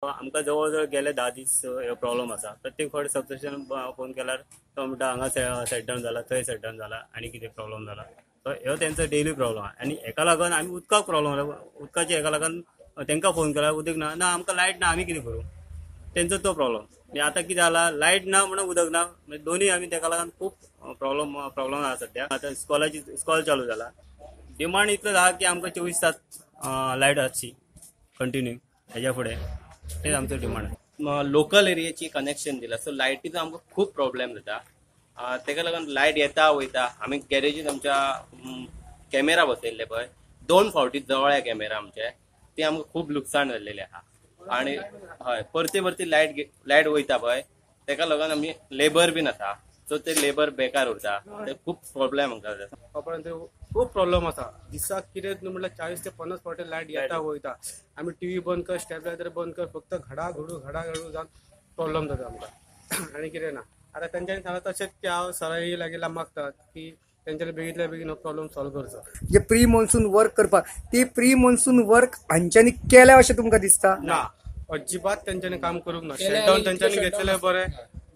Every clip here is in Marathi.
आमकां जवळ जवळ गेले 10 दीस ह्यो प्रॉब्लेम आसा. प्रत्येक फावटी सबस्टेशन फोन केल्यार तो म्हणटा हांगा सेट डावन जाला, थंय सेट डावन जाला, आनी कितें प्रॉब्लेम जाला. सो ह्यो तेंचो डेली प्रॉब्लेम आहा. आनी हेका लागून आमी उदकाक प्रॉब्लेम जाला. उदकाच्या हेका लागून तेंकां फोन केल्यार उदक ना ना आमकां लायट ना आमी कितें करूं. तेंचो तो प्रॉब्लेम. म्हणजे आतां कितें जाला लायट ना म्हणून उदक ना म्हणजे दोन्ही आमी तेका लागून खूब प्रॉब्लेम आहा सध्या. आतां स्कॉल चालू जाला. डिमांड इतलो आहा की आमकां 24 तास लायट आसची कंटिन्यू हेच्या फुडें तेच आमचो डिमांड आहा. लोकल एरियाची कनेक्शन दिला सो लायटीचो आमकां खूब प्रॉब्लेम जाता. तेका लागून लायट येता वयता. आमी गॅरेजीत आमच्या कॅमेरा बसयल्ले पळय 2 फावटी जवळ कॅमेरा आमचे ते आमकां खूब लुकसाण जाल्लेले आहा. आनी हय परती लायट वयता पळय तेका लागून आमी लेबर बीन आसा सो ते लेबर बेकार उरता. ते खूब प्रॉब्लेम आमकां जाता. खूप प्रॉब्लेम असा दिसाक कितें न्हू म्हणल्यार 40 ते 50 फावटी लायट येता वयता. आमी टीव्ही बंद कर स्टेबलायझर बंद कर फक्त घडाघडू जावन प्रॉब्लेम जाता आमकां आनी कितें ना. आतां तेंच्यांनी सांगता तशेंच की हांव सराई लागीं मागतात की तेंच्यांनी बेगीतल्या बेगीन हो प्रॉब्लेम सॉल्व करचो. जे प्री मॉन्सून वर्क करपाक ती प्री मॉन्सून वर्क हांच्यांनी केल्या अशें तुमकां दिसता? ना अजिबात तेंच्यांनी काम करूंक ना. शटडाऊन तेंच्यांनी घेतलेले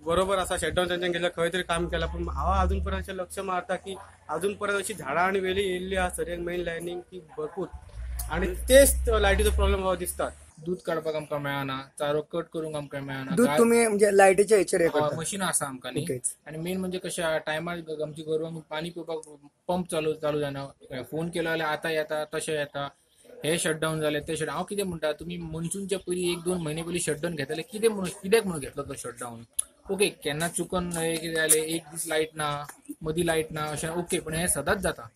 बरोबर असा. शटडाऊन तेंच्यांनी घेतलं खंय तरी काम केला पण हांव अजून पर्यंत अशें लक्ष मारता की अजून पर्यंत अशी झाडां आनी वेली येयल्ली आहा सगळ्यांक मेन लायनींग की भरपूर आनी तेच लायटीचो प्रॉब्लेम दिसतात. दूध काडपाक आमकां मेळना, चारो कट करूंक आमकां मेळना. दूध तुमी म्हणजे लायटीच्या हेचेर हे करता? मशीन आसा आमकां न्ही. ओके. आनी मेन म्हणजे कशें टायमार आमची गोरवांक पाणी पिवपाक पंप चालू जायना. फोन केलो जाल्यार आतां येता तशें येता. हे शटडाऊन जाले ते शट. हांव कितें म्हणटा तुमी मनसूनच्या पयलीं 1-2 म्हयने पयलीं शटडाऊन घेतले कित्याक म्हणून घेतलो तो शटडाऊन. ओके केन्ना चुकून कितें जालें एक दीस लायट ना मदीं लायट ना अशें ओके पण हें सदांच जाता.